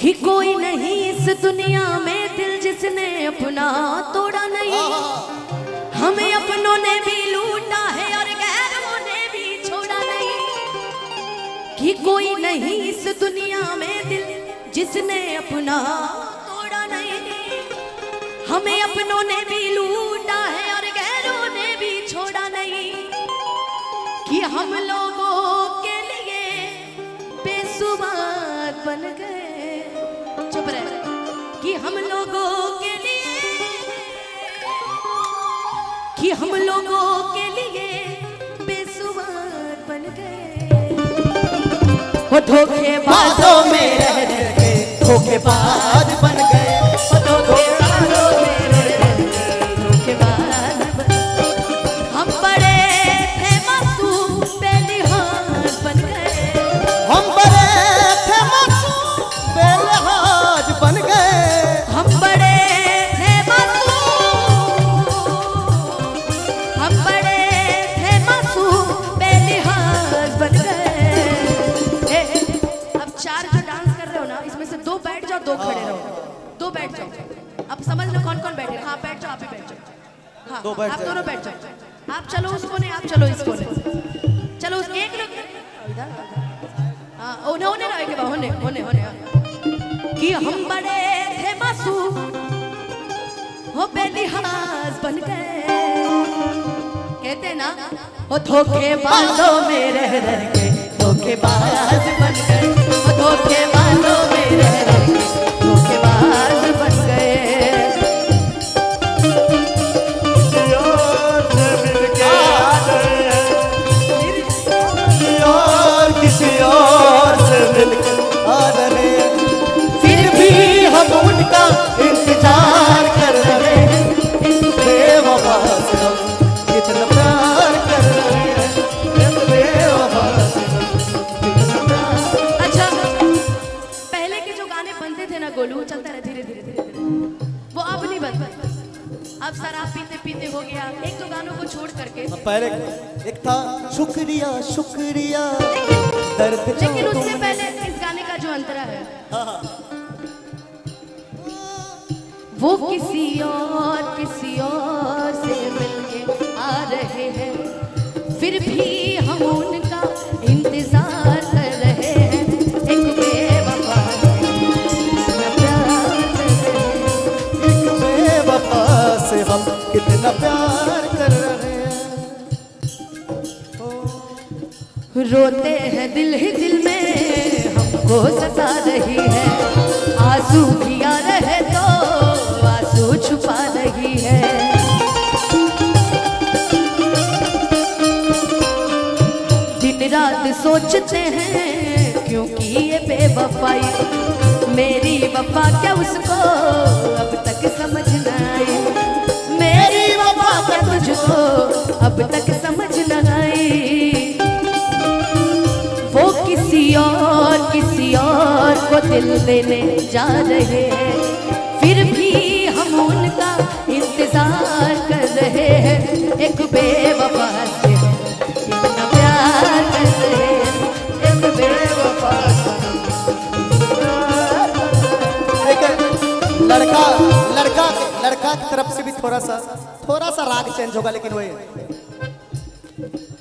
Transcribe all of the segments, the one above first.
कि कोई नहीं इस दुनिया में दिल जिसने अपना तोड़ा नहीं। हमें अपनों ने भी लूटा है और गैरों ने भी छोड़ा नहीं। कि कोई नहीं इस दुनिया में दिल जिसने अपना तोड़ा नहीं। हमें अपनों ने भी लूटा है और गैरों ने भी छोड़ा नहीं। कि हम लोगों के लिए बेसुमार बन गए। चुप रहे। कि हम लोगों के लिए, कि हम लोगों के लिए बेसुमार बन गए। वो धोखेबाजों में रह के धोखेबाज बन गए। वो धोखेबाजों में रह के धोखेबाज बन गए। हम बड़े थे मासूम बेलिहाज बन गए। हम बड़े थे मासूम बेलिहाज बन गए। हम बड़े थे मासूम, हम बड़े थे मासूम बेलिहाज बन गए। अब चार जो डांस कर रहे हो ना, इसमें से दो बैठ जाओ, दो खड़े रहो। दो बैठ जाओ। अब समझ लो कौन कौन बैठे। हाँ बैठ जाओ, आप भी बैठ जाओ। हाँ दो बैठ आप जाओ। दोनों बैठ जाओ। आप चलो उस कोने, आप चलो इस कोने। चलो उस एक लोग इधर। हाँ होने होने रहेंगे, होने होने होने। कि हम बड़े थे मासूम हो बेलिहाज बन गए। कहते ना वो धोखेबाजों में रह के धोखेबाज बन गए। वो धोखेबाजों में रह के धोखेबाज बन गए। और किसी और से मिलकर आ रहे हैं, फिर भी हम उनका इंतजार कर रहे हैं। बेवफा से हम कितना प्यार कर रहे हैं। बेवफा से हम कितना प्यार। अच्छा पहले के जो गाने बनते थे ना गोलू, चलता रहे धीरे धीरे धीरे धीरे, वो अब नहीं बनता। अब शराब पीते पीते हो गया। एक दो गानों को छोड़ करके पहले एक था शुक्रिया शुक्रिया दर्द जो लेकिन उससे तुमने। पहले इस गाने का जो अंतरा है, वो किसी और से मिलके आ रहे हैं। फिर भी हम उनका इंतजार कर रहे हैं। एक बेवफा से प्यार कर रहे हैं। एक बेवफा से हम कितना प्यार कर रहे हैं। रोते हैं दिल ही दिल में हमको सता रही है। आंसू भी आ रहे तो आंसू छुपा रही है। दिन रात सोचते हैं क्योंकि ये बेवफाई। मेरी वफा क्या उसको अब तक समझ न आई। मेरी वफा क्या तुझको अब तक समझ न आई। वो किसी और को दिल देने जा रहे हैं। फिर भी हम उनका इंतजार कर रहे हैं। एक बेवफा से इतना प्यार कर रहे हैं। एक बेवफा से एक लड़का की तरफ से भी थोड़ा सा राग चेंज होगा, लेकिन वही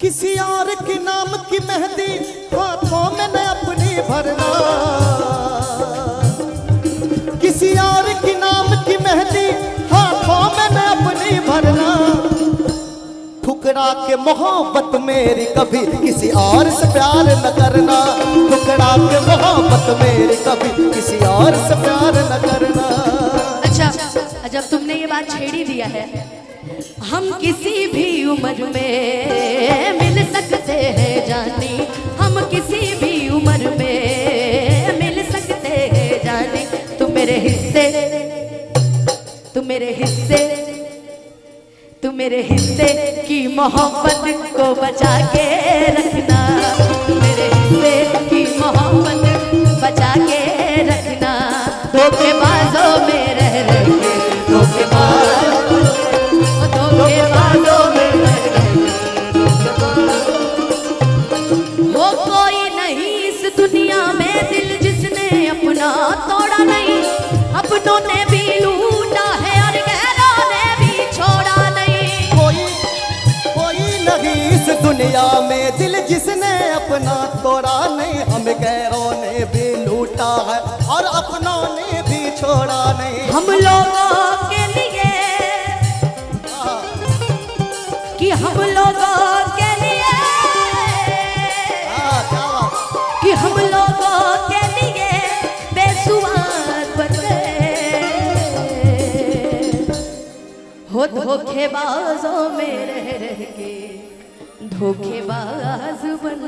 किसी और के नाम की मेहंदी हाथों में न अपनी भरना। किसी और के नाम की मेहंदी हाथों में न अपनी भरना। ठुकरा के मोहब्बत मेरी कभी किसी और से प्यार न करना। ठुकरा के मोहब्बत मेरी कभी किसी और से प्यार न करना। अच्छा जब तुमने ये बात छेड़ ही दिया है, हम किसी भी उम्र में मिल सकते हैं जानी। हम किसी भी उम्र में मिल सकते हैं जानी। तुम मेरे हिस्से, तुम मेरे हिस्से, तुम मेरे हिस्से की मोहब्बत को बचा के रखना। तुम मेरे हिस्से की मोहब्बत बचा के रखना। धोखेबाजों में रह के धोखेबाजों में वो कोई नहीं इस दुनिया में दिल जिसने अपना तोड़ा अपनों ने भी लूटा है और गैरों ने भी छोड़ा नहीं। कोई नहीं इस दुनिया में दिल जिसने अपना तोड़ा नहीं। हम गैरों ने भी लूटा है और अपनों ने भी छोड़ा नहीं। हम लोगों के लिए कि हम लोगों के लिए कि हम लोगों के लिए बेसुमार बन गए हो। धोखेबाजों में रह रह के धोखेबाज बन